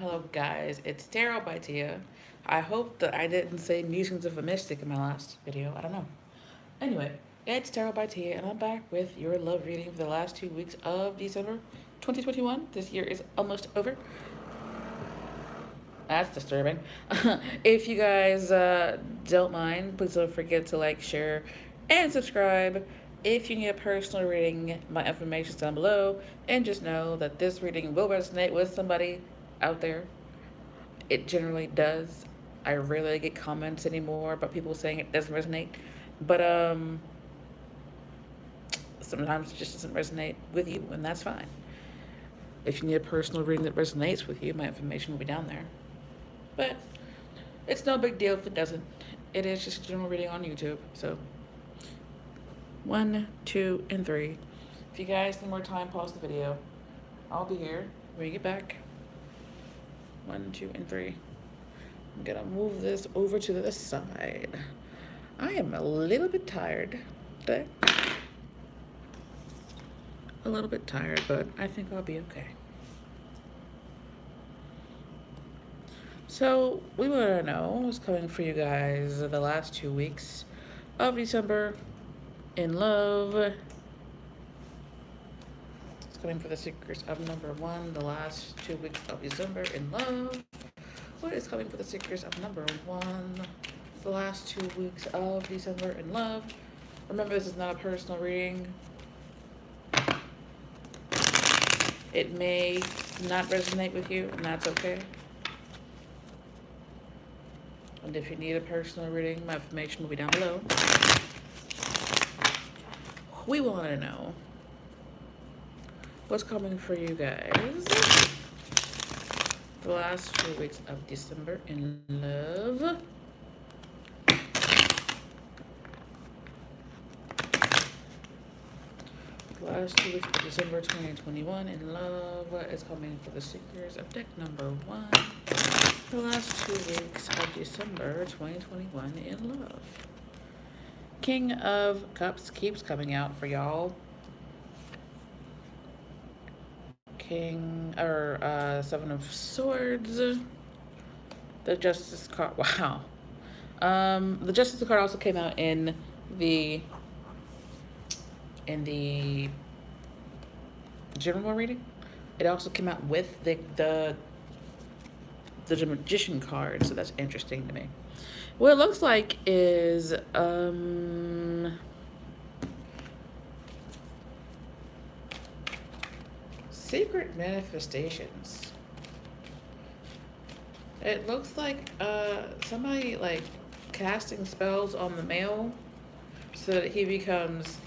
Hello guys, it's Tarot by Tia. I hope that I didn't say Musings of a Mystic in my last video. I don't know. Anyway, it's Tarot by Tia and I'm back with your love reading for the last 2 weeks of December 2021. This year is almost over. That's disturbing. If you guys don't mind, please don't forget to like, share, and subscribe. If you need a personal reading, my information is down below. And just know that this reading will resonate with somebody out there. It generally does. I rarely get comments anymore about people saying it doesn't resonate. But sometimes it just doesn't resonate with you, and that's fine. If you need a personal reading that resonates with you, my information will be down there. But it's no big deal if it doesn't. It is just a general reading on YouTube. So 1, 2, and 3. If you guys need more time, pause the video. I'll be here when you get back. 1, 2, and 3. I'm gonna move this over to the side. I am a little bit tired today. A little bit tired, but I think I'll be okay. So we want to know what's coming for you guys the last 2 weeks of December in love. It's coming for the secrets of number 1, the last 2 weeks of December in love. What is coming for the secrets of number 1, the last 2 weeks of December in love? Remember, this is not a personal reading. It may not resonate with you, and that's okay. And if you need a personal reading, my information will be down below. We want to know what's coming for you guys the last 2 weeks of December in love. The last 2 weeks of December 2021 in love. What is coming for the seekers of deck number 1? The last 2 weeks of December 2021 in love. King of Cups keeps coming out for y'all. Seven of Swords. The Justice card. Wow. The Justice card also came out in the general reading. It also came out with the Magician card, so that's interesting to me. What it looks like is secret manifestations. It looks like somebody like casting spells on the male so that he becomes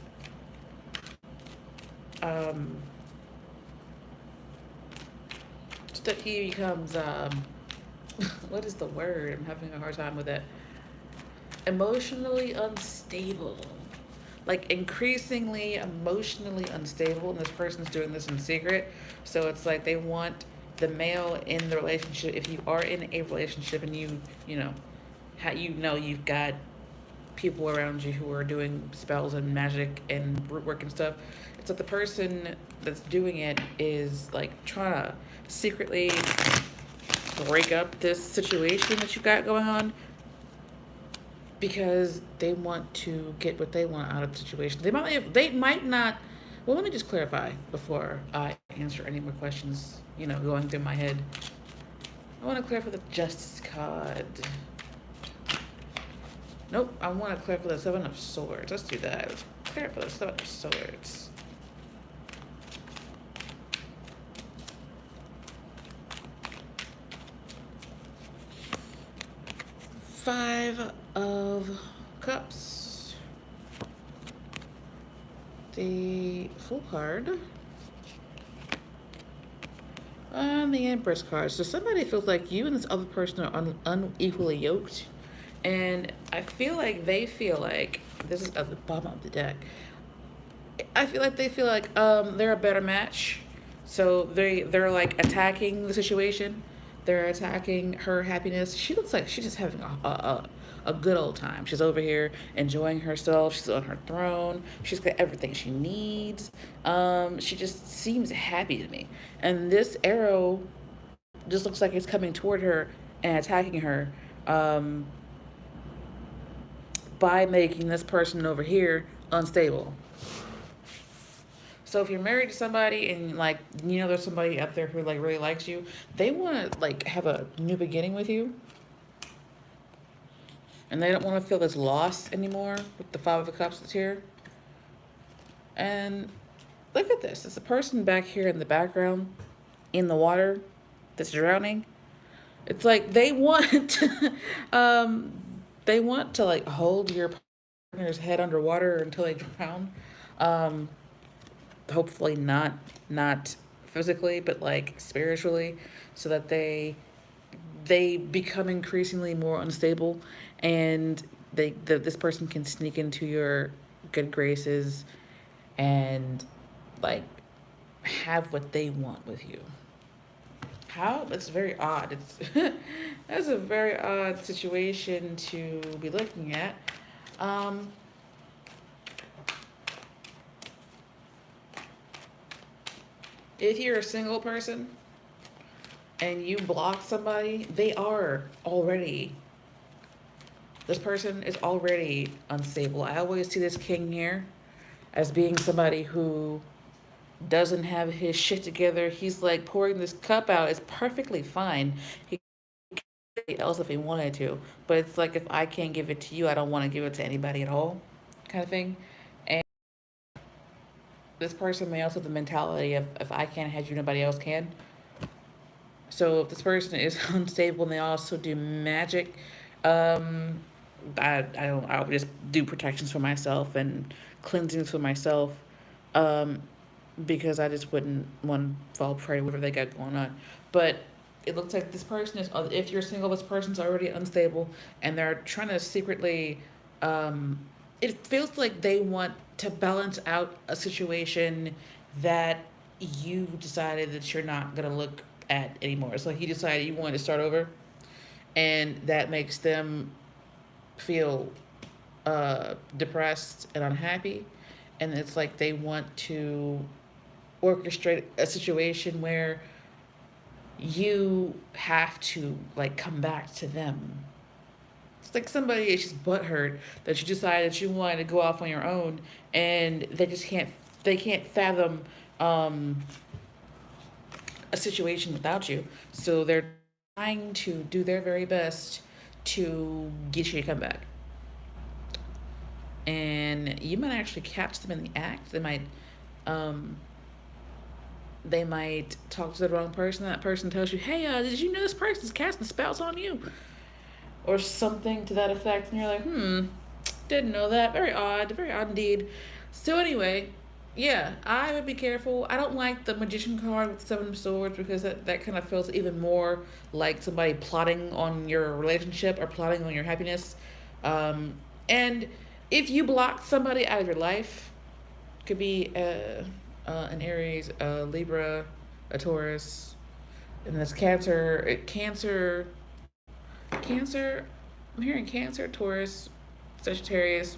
what is the word? I'm having a hard time with it. Emotionally unstable. Like increasingly emotionally unstable, and this person's doing this in secret. So it's like they want the male in the relationship. If you are in a relationship and you've got people around you who are doing spells and magic and root work and stuff, it's like the person that's doing it is like trying to secretly break up this situation that you got going on because they want to get what they want out of the situation. They might not. Well, let me just clarify before I answer any more questions, going through my head. I want to clarify the Justice card. Nope, I want to clarify the Seven of Swords. Let's do that. Let's clarify the Seven of Swords. Five of Cups. The Fool card. And the Empress card. So somebody feels like you and this other person are unequally yoked. And I feel like they feel like, this is at the bottom of the deck, I feel like they feel like they're a better match. So they're like attacking the situation. They're attacking her happiness. She looks like she's just having a good old time. She's over here enjoying herself. She's on her throne. She's got everything she needs. She just seems happy to me. And this arrow just looks like it's coming toward her and attacking her, um, by making this person over here unstable. So if you're married to somebody and like you know there's somebody out there who like really likes you, they want to like have a new beginning with you, and they don't want to feel this loss anymore with the Five of Cups that's here. And look at this. It's a person back here in the background in the water that's drowning. It's like um, they want to like hold your partner's head underwater until they drown. Um, hopefully not physically, but like spiritually, so that they become increasingly more unstable, and this person can sneak into your good graces and like have what they want with you. How? That's very odd. It's that's a very odd situation to be looking at. Um, if you're a single person and you block somebody, this person is already unstable. I always see this king here as being somebody who doesn't have his shit together. He's like pouring this cup out. It's perfectly fine. He could do else if he wanted to, but it's like if I can't give it to you, I don't want to give it to anybody at all, kind of thing. And this person may also have the mentality of if I can't have you, nobody else can. So if this person is unstable and they also do magic, um, I'll just do protections for myself and cleansings for myself. Um, because I just wouldn't want to fall prey to whatever they got going on. But it looks like this person is, if you're single, this person's already unstable and they're trying to secretly, it feels like they want to balance out a situation that you decided that you're not going to look at anymore. It's like you decided you wanted to start over, and that makes them feel depressed and unhappy. And it's like they want to orchestrate a situation where you have to like come back to them. It's like somebody is just butthurt that you decided that you wanted to go off on your own, and they can't fathom a situation without you. So they're trying to do their very best to get you to come back. And you might actually catch them in the act. Um, they might talk to the wrong person. That person tells you, "Hey, did you know this person's casting spells on you?" Or something to that effect. And you're like, didn't know that. Very odd indeed. So anyway, yeah, I would be careful. I don't like the magician card with the Seven of Swords because that kind of feels even more like somebody plotting on your relationship or plotting on your happiness. And if you block somebody out of your life, could be an Aries, a Libra, a Taurus, and that's Cancer. I'm hearing Cancer, Taurus, Sagittarius,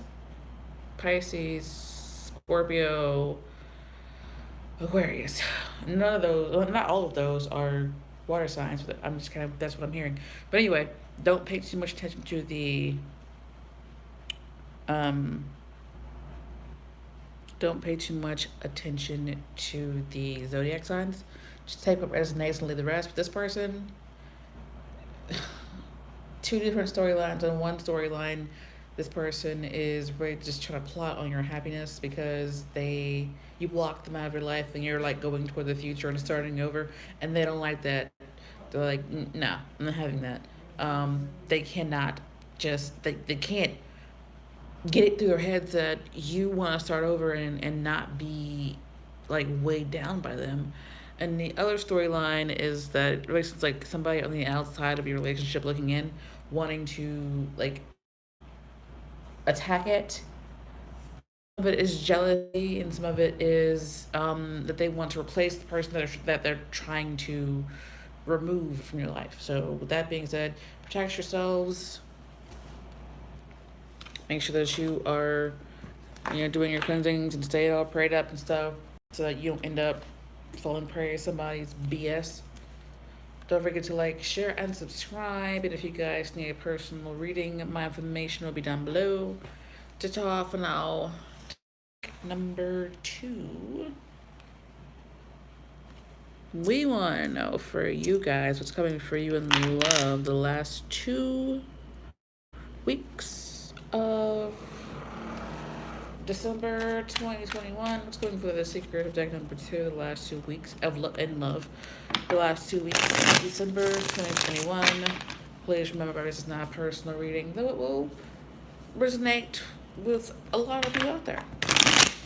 Pisces, Scorpio, Aquarius. None of those, well, not all of those are water signs, but I'm just kind of, that's what I'm hearing. But anyway, don't pay too much attention to the, um, don't pay too much attention to the zodiac signs. Just take what resonates and leave the rest. But this person, two different storylines. On one storyline, this person is really just trying to plot on your happiness because you blocked them out of your life and you're like going toward the future and starting over, and they don't like that. They're like, no, I'm not having that. They cannot they can't get it through their heads that you want to start over and not be like weighed down by them. And the other storyline is that it's like somebody on the outside of your relationship looking in, wanting to like attack it. Some of it is jealousy, and some of it is that they want to replace the person that they're trying to remove from your life. So with that being said, protect yourselves. Make sure that you are, doing your cleansings and stay all prayed up and stuff, so that you don't end up falling prey to somebody's BS. Don't forget to like, share, and subscribe. And if you guys need a personal reading, my information will be down below. To top for now, number 2. We want to know for you guys what's coming for you in love the last 2 weeks of December 2021. What's going for the secret of deck number 2, the last 2 weeks of love. The last 2 weeks of December 2021. Please remember, this is not a personal reading, though it will resonate with a lot of you out there.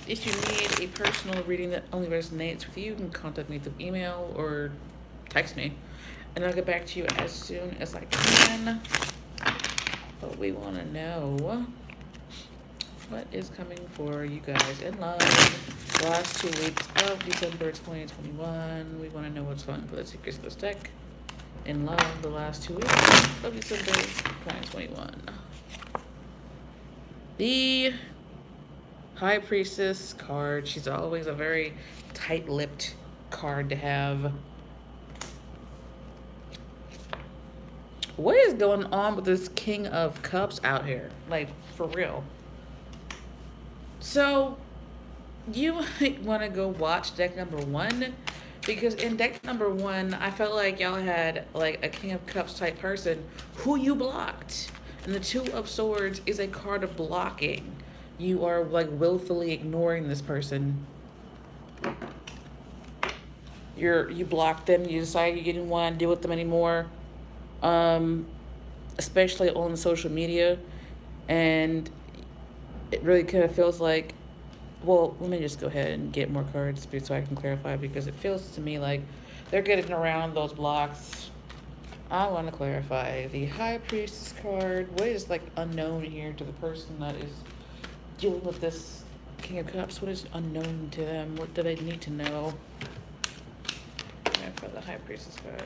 If you need a personal reading that only resonates with you, you can contact me through email or text me, and I'll get back to you as soon as I can. But we want to know what is coming for you guys in love the last 2 weeks of December 2021. We want to know what's going for the secrets of this deck in love the last 2 weeks of December 2021. The High Priestess card. She's always a very tight-lipped card to have. What is going on with this King of Cups out here? Like, for real. So, you might want to go watch deck number 1. Because in deck number 1, I felt like y'all had, like, a King of Cups type person who you blocked. And the Two of Swords is a card of blocking. You are, like, willfully ignoring this person. You block them. You decide you didn't want to deal with them anymore. Especially on social media. And it really kind of feels like, well, let me just go ahead and get more cards so I can clarify, because it feels to me like they're getting around those blocks. I want to clarify. The High Priestess card, what is, like, unknown here to the person that is dealing with this King of Cups? What is unknown to them? What do they need to know? For the High Priestess card.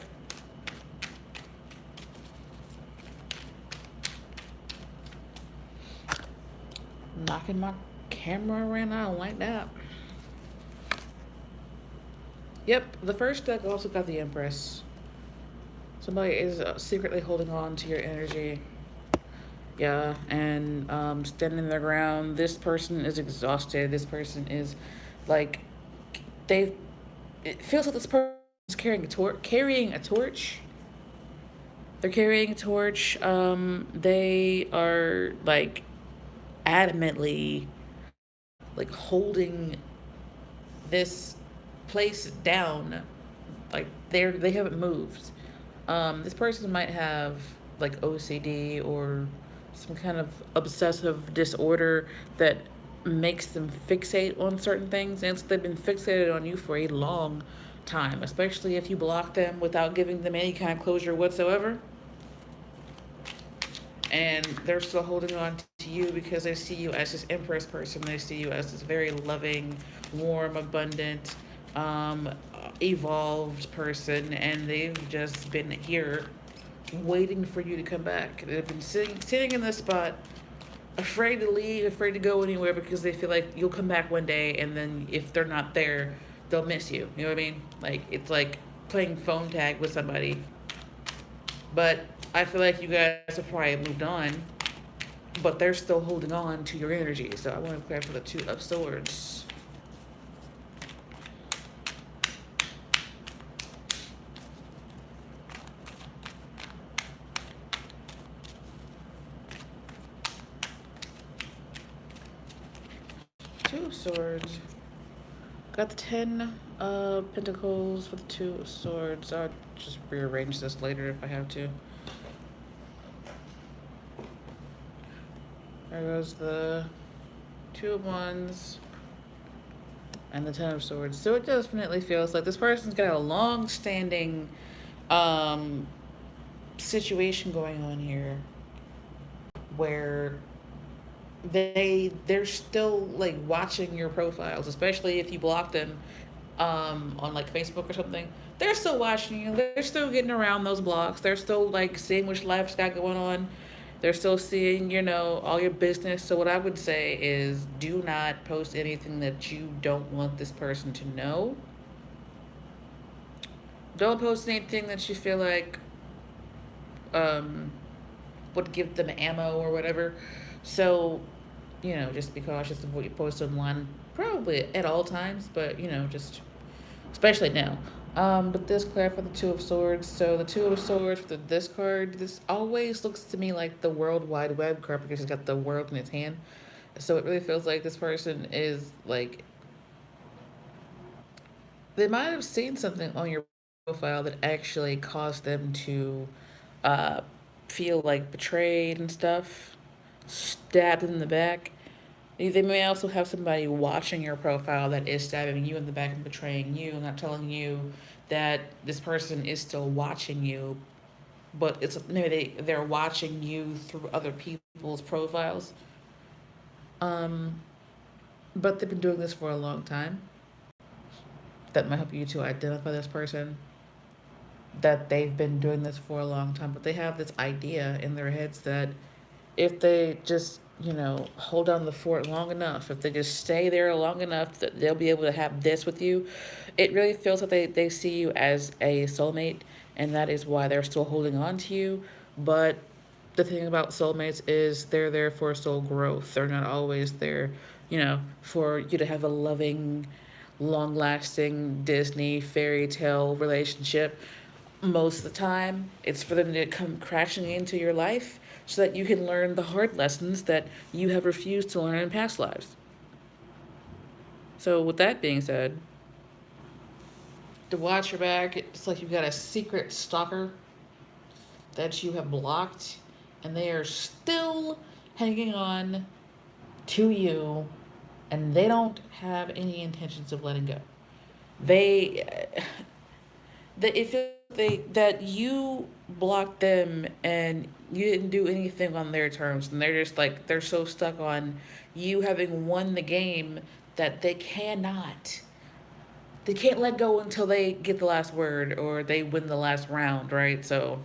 Knocking my camera around, I don't like that. Yep, the first deck also got the Empress. Somebody is secretly holding on to your energy. Yeah, and standing their ground. This person is exhausted. This person is, like, it feels like this person is carrying a torch. They're carrying a torch. They are, like, adamantly, like, holding this place down. Like, they haven't moved. This person might have, like, OCD or some kind of obsessive disorder that makes them fixate on certain things, and so they've been fixated on you for a long time, especially if you block them without giving them any kind of closure whatsoever. And they're still holding on to you because they see you as this Empress person. They see you as this very loving, warm, abundant, evolved person, and they've just been here waiting for you to come back. They've been sitting in this spot, afraid to leave, afraid to go anywhere, because they feel like you'll come back one day, and then if they're not there, they'll miss you. You know what I mean? Like, it's like playing phone tag with somebody. But I feel like you guys have probably moved on, but they're still holding on to your energy. So I want to clear for the Two of Swords. Two of Swords. Got the 10 of Pentacles for the Two of Swords. I'll just rearrange this later if I have to. There goes the Two of Wands and the 10 of Swords. So it definitely feels like this person's got a long-standing situation going on here where they're still, like, watching your profiles, especially if you block them on, like, Facebook or something. They're still watching you. They're still getting around those blocks. They're still, like, seeing which life's got going on. They're still seeing, you know, all your business. So what I would say is, do not post anything that you don't want this person to know. Don't post anything that you feel like um, would give them ammo or whatever. So, just be cautious of what you post online. Probably at all times, but just especially now. But this card for the Two of Swords. So the Two of Swords for this card, this always looks to me like the World Wide Web card because he's got the world in his hand. So it really feels like this person is like they might have seen something on your profile that actually caused them to uh, feel like betrayed and stuff, stabbed in the back. They may also have somebody watching your profile that is stabbing you in the back and betraying you, not telling you that this person is still watching you, but it's maybe they're watching you through other people's profiles. Um, but they've been doing this for a long time. That might help you to identify this person. That they've been doing this for a long time, but they have this idea in their heads that if they just hold down the fort long enough, if they just stay there long enough, that they'll be able to have this with you. It really feels like they see you as a soulmate, and that is why they're still holding on to you. But the thing about soulmates is they're there for soul growth. They're not always there for you to have a loving, long lasting Disney fairy tale relationship. Most of the time, it's for them to come crashing into your life so that you can learn the hard lessons that you have refused to learn in past lives. So, with that being said, to watch your back, it's like you've got a secret stalker that you have blocked, and they are still hanging on to you, and they don't have any intentions of letting go. They, that if that you blocked them and you didn't do anything on their terms, and they're just like they're so stuck on you having won the game that they can't let go until they get the last word or they win the last round, right? So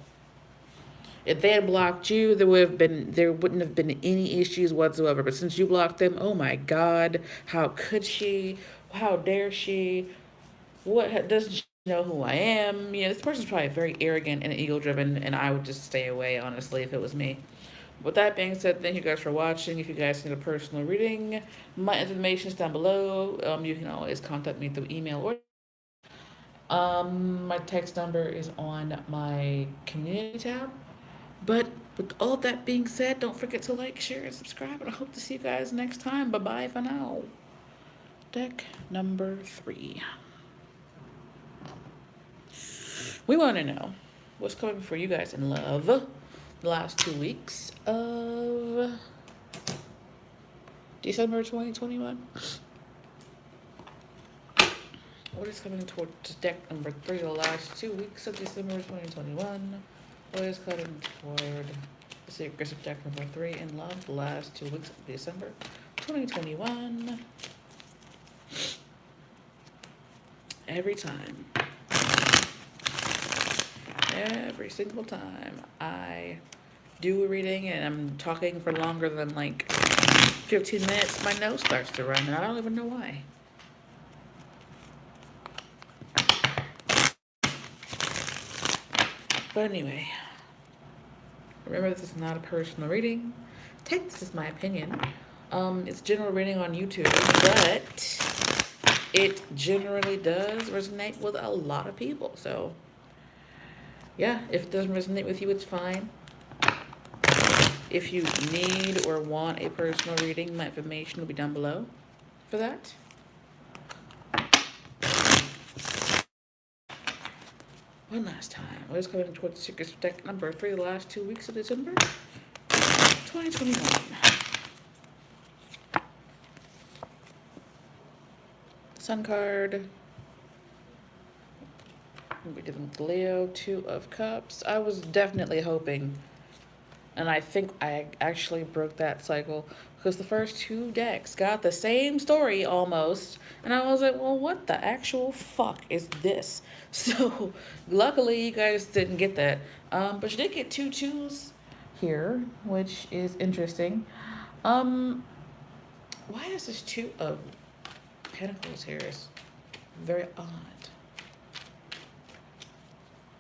if they had blocked you, there wouldn't have been any issues whatsoever. But since you blocked them, oh my God, how could she? How dare she? What doesn't she know who I am? This person's probably very arrogant and ego driven, and I would just stay away, honestly, if it was me. With that being said, thank you guys for watching. If you guys need a personal reading, my information is down below. You can always contact me through email or my text number is on my community tab. But with all of that being said, don't forget to like, share, and subscribe. And I hope to see you guys next time. Bye bye for now. Deck number 3. We want to know what's coming for you guys in love the last 2 weeks of December 2021. What is coming towards deck number 3 the last 2 weeks of December 2021? What is coming toward the secrets of deck number 3 in love the last 2 weeks of December 2021? Every time. Every single time I do a reading and I'm talking for longer than like 15 minutes, my nose starts to run and I don't even know why. But anyway, remember this is not a personal reading. Take this as my opinion. It's general reading on YouTube, but it generally does resonate with a lot of people. So yeah, if it doesn't resonate with you, it's fine. If you need or want a personal reading, my information will be down below for that. One last time. What is coming towards the secrets of deck number 3 the last 2 weeks of December 2021? Sun card. We did Cleo, 2 of Cups. I was definitely hoping, and I think I actually broke that cycle because the first 2 decks got the same story almost, and I was like, well, what the actual fuck is this? So luckily you guys didn't get that, but you did get 2 twos here, which is interesting. Why is this 2 of Pentacles here? Is very odd.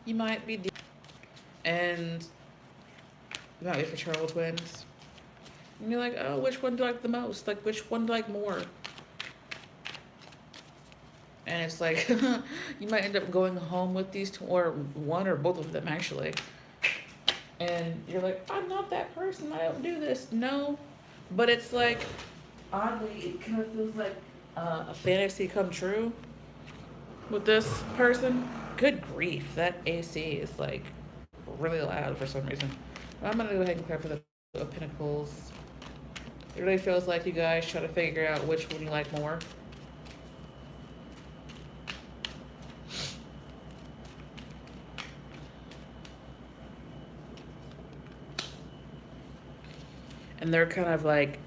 you might be and you might be fraternal twins. And you're like, oh, which one do I like the most? Like, which one do I like more? And it's like, you might end up going home with these two, or one or both of them actually. And you're like, I'm not that person. I don't do this. No. But it's like, oddly, it kind of feels like a fantasy come true with this person. Good grief. That AC is like really loud for some reason. But I'm going to go ahead and clear for the Pentacles. It really feels like you guys try to figure out which one you like more. And they're kind of like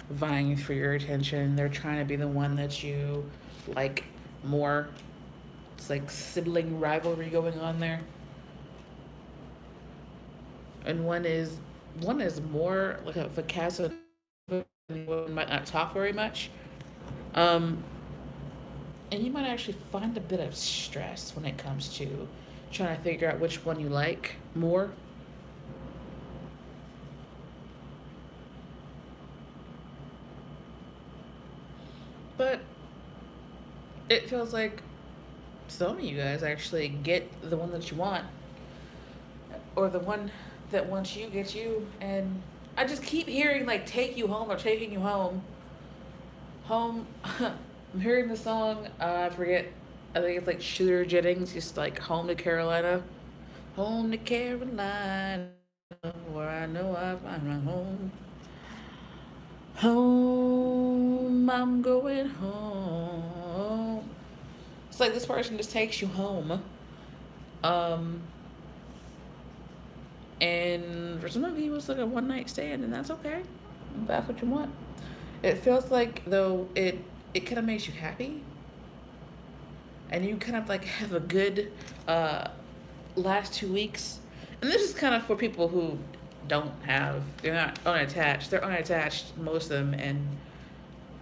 vying for your attention. They're trying to be the one that you like more. It's like sibling rivalry going on there. And one is more like a Picasso, might not talk very much. And you might actually find a bit of stress when it comes to trying to figure out which one you like more. But it feels like some of you guys actually get the one that you want, or the one that wants you gets you. And I just keep hearing like take you home or taking you home. Home. I'm hearing the song, I forget, I think it's like Shooter Jennings, just like Home to Carolina. Home to Carolina, where I know I find my home. Home, I'm going home. It's like this person just takes you home. And for some of you, it's like a one night stand, and that's okay. If that's what you want. It feels like though it kind of makes you happy, and you kind of like have a good last 2 weeks. And this is kind of for people who they're not unattached. They're unattached, most of them, and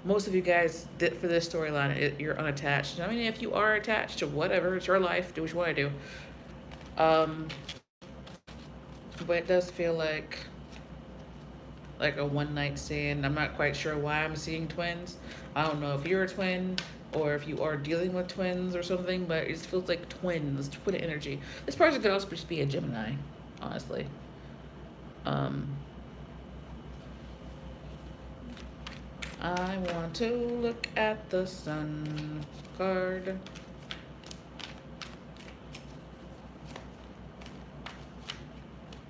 most of you guys did for this storyline. You're unattached. I mean, if you are attached to whatever, it's your life. Do what you want to do. But it does feel like a one night stand. I'm not quite sure why I'm seeing twins. I don't know if you're a twin or if you are dealing with twins or something, but it just feels like twins, twin energy. This person could also just be a Gemini, honestly. I want to look at the Sun card.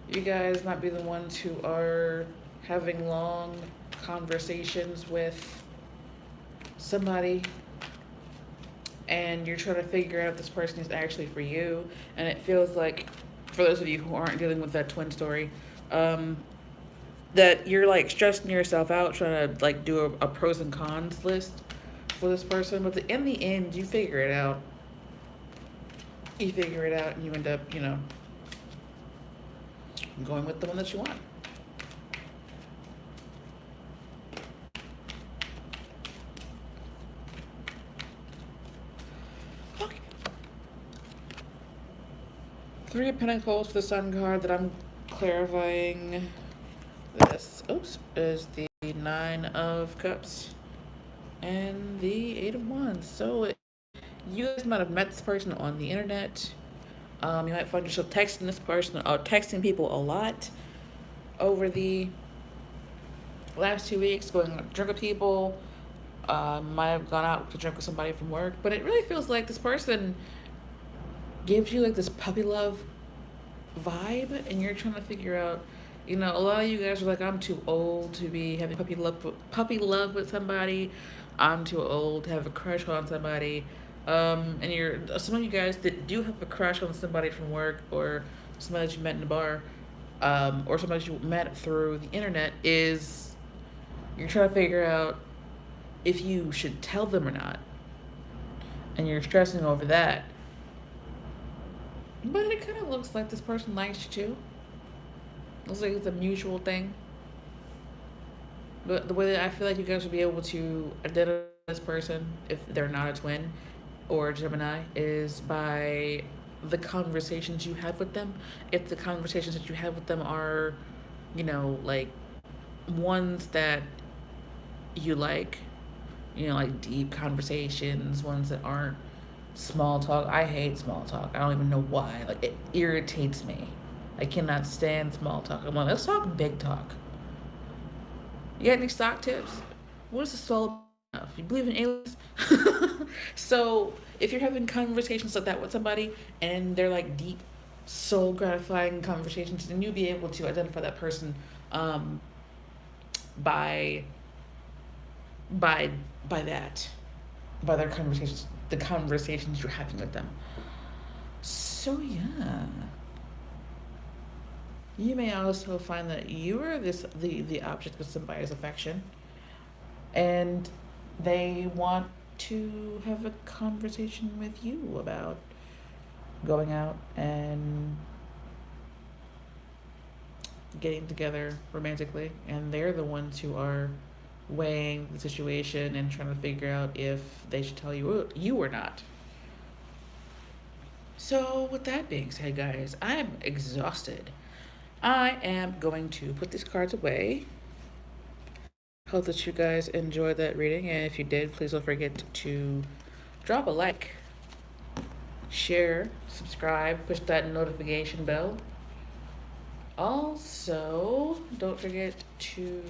You guys might be the ones who are having long conversations with somebody, and you're trying to figure out if this person is actually for you. And it feels like, for those of you who aren't dealing with that twin story, that you're like stressing yourself out trying to like do a pros and cons list for this person. But in the end, you figure it out. You figure it out, and you end up, going with the one that you want. Okay. 3 of Pentacles for the Sun card that I'm clarifying. This, is the 9 of Cups and the 8 of Wands. So you guys might have met this person on the internet. You might find yourself texting this person or texting people a lot over the last 2 weeks, going to drink with people. Might have gone out to drink with somebody from work. But it really feels like this person gives you like this puppy love vibe, and you're trying to figure out, a lot of you guys are like, I'm too old to be having puppy love with somebody. I'm too old to have a crush on somebody. And some of you guys that do have a crush on somebody from work, or somebody that you met in a bar, or somebody you met through the internet, is you're trying to figure out if you should tell them or not. And you're stressing over that. But it kind of looks like this person likes you too. Looks like it's a mutual thing. But the way that I feel like you guys will be able to identify this person, if they're not a twin or a Gemini, is by the conversations you have with them. If the conversations that you have with them are, like ones that you like, like deep conversations, ones that aren't small talk. I hate small talk. I don't even know why. Like, it irritates me. I cannot stand small talk. I'm like, let's talk big talk. You got any stock tips? What is the swallow enough? You believe in aliens? So if you're having conversations like that with somebody and they're like deep, soul gratifying conversations, then you'll be able to identify that person um, by by by that, by their conversations, the conversations you're having with them. So yeah. You may also find that you are the object of somebody's affection, and they want to have a conversation with you about going out and getting together romantically, and they're the ones who are weighing the situation and trying to figure out if they should tell you or not. So with that being said, guys, I am exhausted. I am going to put these cards away. Hope that you guys enjoyed that reading, and if you did, please don't forget to drop a like, share, subscribe, push that notification bell. Also, don't forget to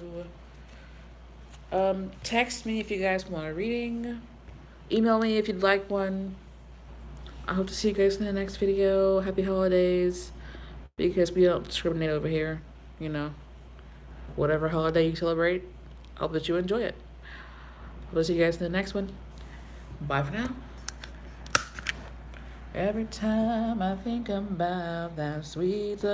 text me if you guys want a reading. Email me if you'd like one. I hope to see you guys in the next video. Happy holidays. Because we don't discriminate over here, Whatever holiday you celebrate, I hope that you enjoy it. I'll see you guys in the next one. Bye for now. Every time I think about that sweet